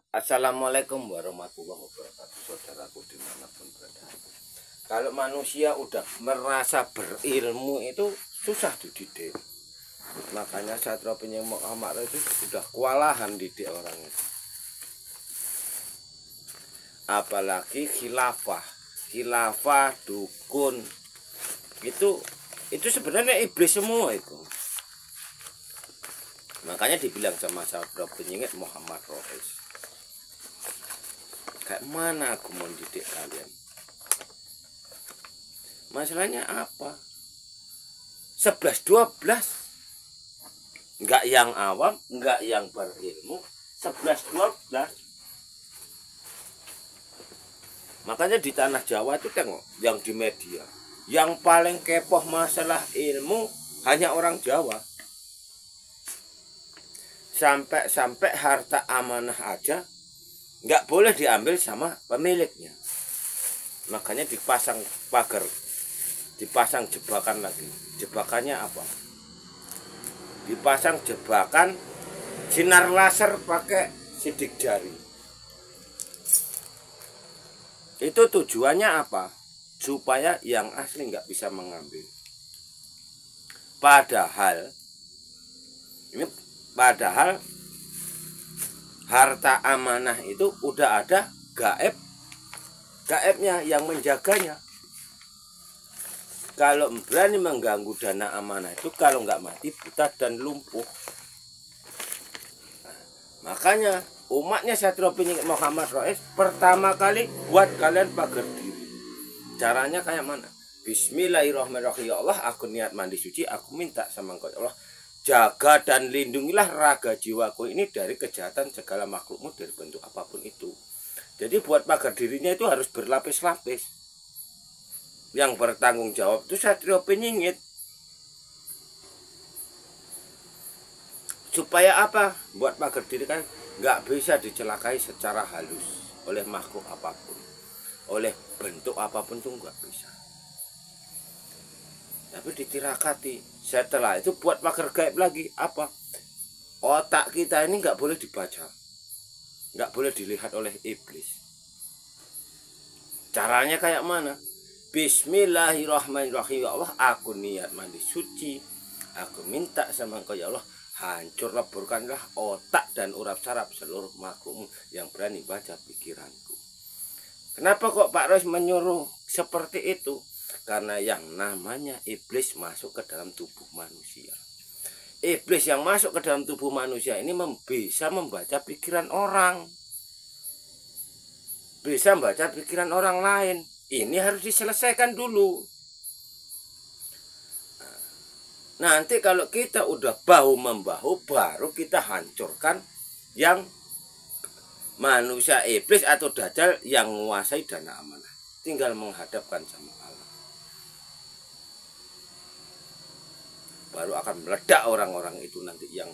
Assalamualaikum warahmatullahi wabarakatuh, saudaraku dimanapun berada. Kalau manusia udah merasa berilmu itu susah dididik. Makanya Satrio Penyeng Muhammad itu sudah kewalahan didik orang itu. Apalagi khilafah, dukun, itu sebenarnya iblis semua itu. Makanya dibilang sama Satrio Penyeng Muhammad Rois, kayak mana aku mau didik kalian? Masalahnya apa? 11-12. Enggak yang awam, enggak yang berilmu. 11-12. Makanya di tanah Jawa itu tengok, yang di media, yang paling kepoh masalah ilmu hanya orang Jawa. Sampai harta amanah aja nggak boleh diambil sama pemiliknya. Makanya dipasang pagar, dipasang jebakan lagi. Jebakannya apa? Dipasang jebakan sinar laser pakai sidik jari. Itu tujuannya apa? Supaya yang asli nggak bisa mengambil. Padahal harta amanah itu udah ada gaibnya yang menjaganya. Kalau berani mengganggu dana amanah itu, kalau nggak mati buta dan lumpuh. Nah, makanya umatnya Satrio Penyeng Muhammad Rois pertama kali buat kalian pagar diri. Caranya kayak mana? Bismillahirrahmanirrahim. Ya Allah, aku niat mandi suci, aku minta sama Engkau ya Allah, jaga dan lindungilah raga jiwaku ini dari kejahatan segala makhlukmu dari bentuk apapun itu. Jadi buat pagar dirinya itu harus berlapis-lapis. Yang bertanggung jawab itu Satrio Penyeng. Supaya apa? Buat pagar diri kan nggak bisa dicelakai secara halus oleh makhluk apapun, oleh bentuk apapun tuh nggak bisa. Tapi ditirakati. Setelah itu buat pagar gaib lagi apa? Otak kita ini nggak boleh dibaca, nggak boleh dilihat oleh iblis. Caranya kayak mana? Bismillahirrahmanirrahim. Ya Allah, aku niat mandi suci, aku minta sama Engkau ya Allah, hancur leburkanlah otak dan urap saraf seluruh makhlukmu yang berani baca pikiranku. Kenapa kok Pak Rois menyuruh seperti itu? Karena yang namanya iblis masuk ke dalam tubuh manusia. Iblis yang masuk ke dalam tubuh manusia ini bisa membaca pikiran orang, bisa membaca pikiran orang lain. Ini harus diselesaikan dulu. Nanti kalau kita udah bahu-membahu, baru kita hancurkan yang manusia iblis atau dajjal yang menguasai dana amanah. Tinggal menghadapkan sama Allah. Baru akan meledak orang-orang itu nanti, yang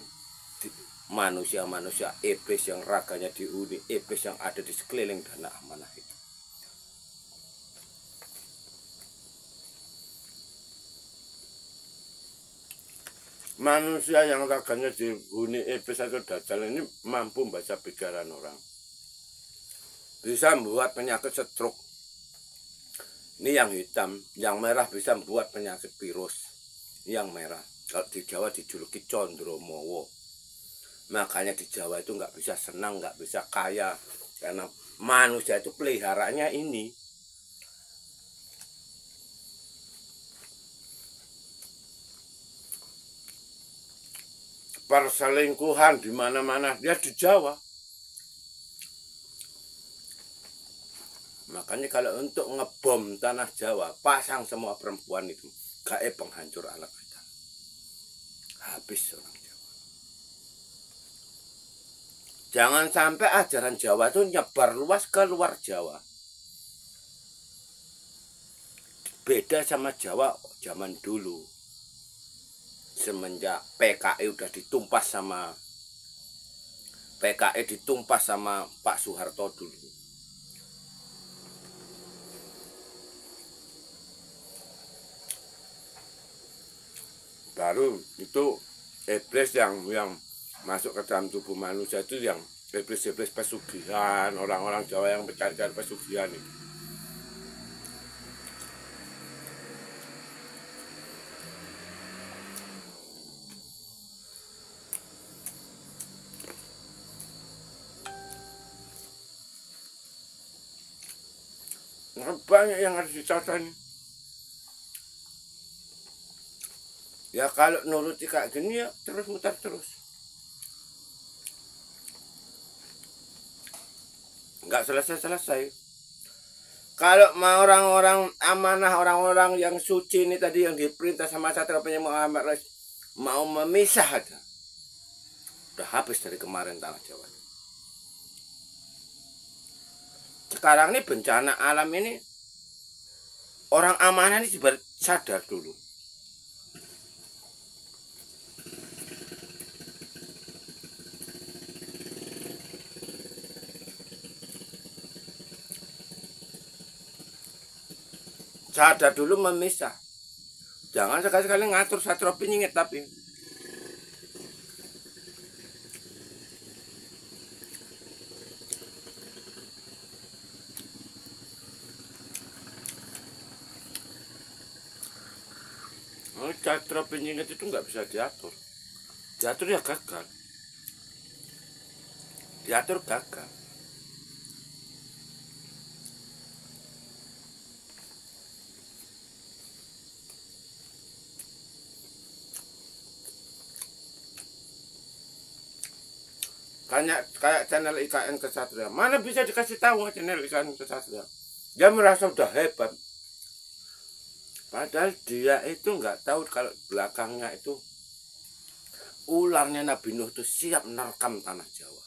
manusia-manusia iblis yang raganya dihuni, iblis yang ada di sekeliling dana amanah itu. Manusia yang raganya dihuni iblis atau dajjal ini mampu membaca pikiran orang. Bisa membuat penyakit stroke. Ini yang hitam, yang merah bisa membuat penyakit virus. Yang merah, kalau di Jawa dijuluki Condromowo. Makanya di Jawa itu nggak bisa senang, nggak bisa kaya, karena manusia itu peliharaannya ini. Perselingkuhan di mana-mana dia di Jawa. Makanya kalau untuk ngebom tanah Jawa, pasang semua perempuan itu, gaib penghancur anak kita. Habis orang Jawa. Jangan sampai ajaran Jawa itu nyebar luas ke luar Jawa. Beda sama Jawa zaman dulu. Semenjak PKI udah ditumpas sama Pak Soeharto dulu. Baru itu iblis yang masuk ke dalam tubuh manusia itu yang iblis-iblis pesugihan, orang-orang Jawa yang mencari-cari pesugihan itu. Nah, banyak yang harus dicatat nih. Ya kalau nuruti kayak gini ya terus mutar terus. Nggak selesai-selesai. Kalau mau orang-orang amanah, orang-orang yang suci ini tadi yang diperintah sama Satria Penyidik Muhammad mau memisah aja. Udah habis dari kemarin tanah Jawa. Sekarang ini bencana alam ini orang amanah ini sadar dulu. Sadar dulu memisah. Jangan sekali-kali ngatur Satria Penyidik tapi. Satria Penyidik itu nggak bisa diatur. Diatur ya gagal. Diatur gagal. Kayak channel IKN Kesatria. Mana bisa dikasih tahu channel IKN Kesatria? Dia merasa udah hebat. Padahal dia itu nggak tahu kalau belakangnya itu ularnya Nabi Nuh itu siap menerkam tanah Jawa.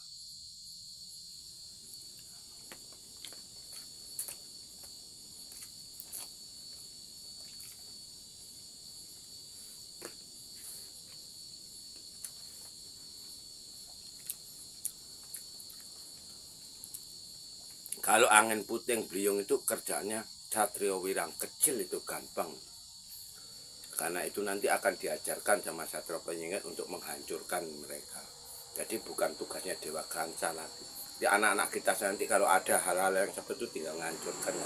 Kalau angin puting beliung itu kerjanya Satrio Wirang kecil itu gampang. Karena itu nanti akan diajarkan sama Satria Penyidik untuk menghancurkan mereka. Jadi bukan tugasnya Dewa Kanca lagi. Di anak-anak kita nanti kalau ada hal-hal yang seperti itu tinggal menghancurkan.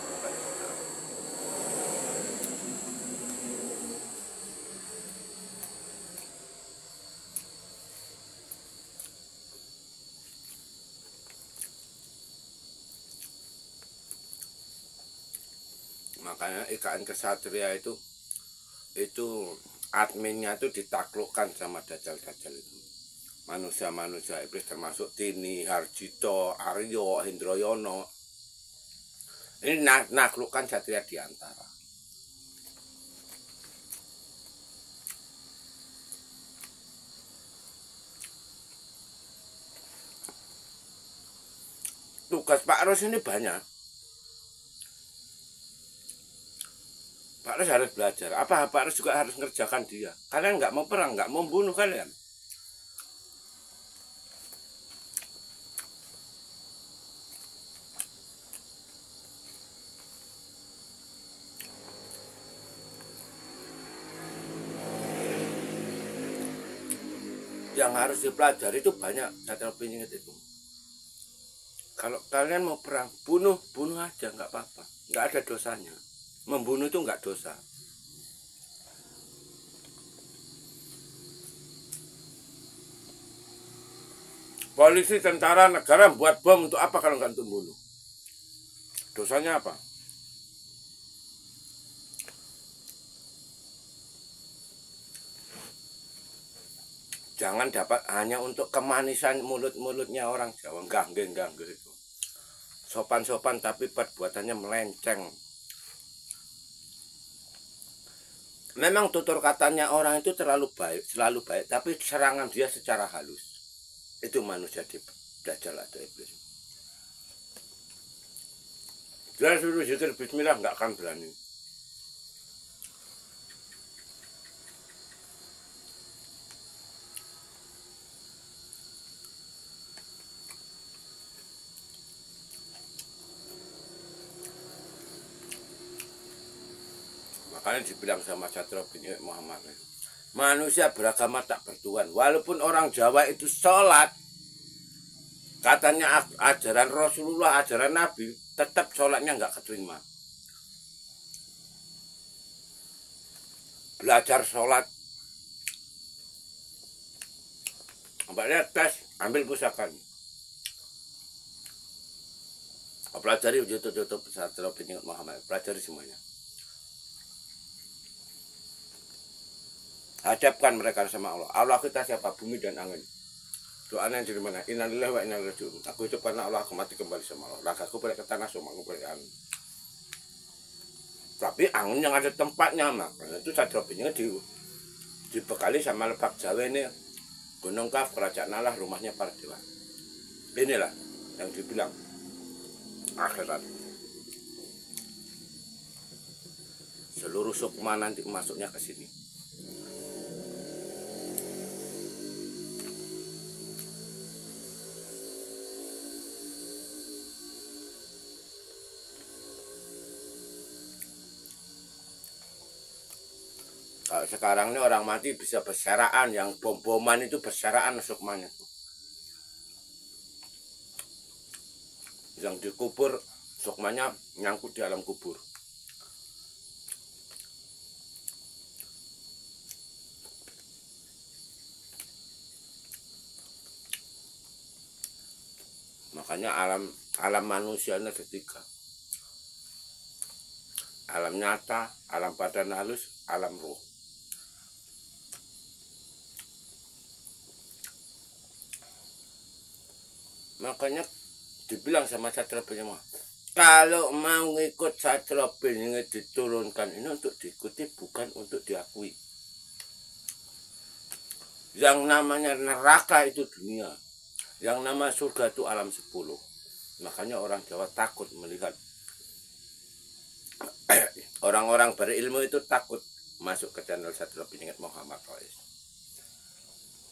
Makanya IKN Kesatria itu adminnya itu ditaklukkan sama dajjal-dajjal itu. Manusia-manusia iblis termasuk Tini, Harjito, Aryo, Hendroyono. Ini naklukkan Satria diantara. Tugas Pak Ros ini banyak. Pak Ros harus belajar. Apa Pak Ros juga harus ngerjakan dia. Kalian nggak mau perang, nggak mau bunuh kalian. Yang harus dipelajari itu banyak Satria Penyidik itu. Kalau kalian mau perang, bunuh aja, nggak apa-apa. Nggak ada dosanya. Membunuh itu nggak dosa. Polisi, tentara, negara buat bom untuk apa kalau nggak untuk bunuh? Dosanya apa? Jangan dapat hanya untuk kemanisan mulut-mulutnya orang Jawa. Enggak itu. Sopan-sopan tapi perbuatannya melenceng. Memang tutur katanya orang itu selalu baik, tapi serangan dia secara halus. Itu manusia dajjal atau iblis. Dia suruh zikir bismillah nggak akan berani. Makanya dibilang sama Satria Penyidik Muhammad, manusia beragama tak bertuhan. Walaupun orang Jawa itu sholat, katanya ajaran Rasulullah, ajaran Nabi, tetap sholatnya nggak keterima. Belajar sholat, lihat tes, ambil pusaka. Pelajari YouTube pesantren Penyengat Muhammad, pelajari semuanya. Hadapkan mereka sama Allah. Allah kita siapa? Bumi dan angin. Doanya dari mana? Innalillahi wa inna ilaihi raji'un. Aku hidup karena Allah, aku mati kembali sama Allah. Ragaku balik ke tanah, semua aku balik angin. Tapi angin yang ada tempatnya, makanya itu Satrio Penyengat dibekali sama Lebak Jawa ini. Gunung Kaf, kerajaan Allah, rumahnya para dewa. Inilah yang dibilang akhirat. Seluruh sukma nanti masuknya ke sini. Kalau sekarang ini orang mati bisa bersaraan, yang bom-boman itu bersaraan sukmanya. Yang dikubur sukmanya nyangkut di alam kubur. Makanya alam manusia ini ada 3. Alam nyata, alam badan halus, alam ruh. Makanya dibilang sama Satrio Penyengat, kalau mau ngikut Satrio Penyengat diturunkan ini untuk diikuti, bukan untuk diakui. Yang namanya neraka itu dunia, yang nama surga itu alam 10. Makanya orang Jawa takut melihat, orang-orang berilmu itu takut masuk ke channel Satrio Penyengat Muhammad Rois.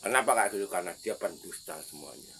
Kenapa kayak gitu? Karena dia pendusta semuanya.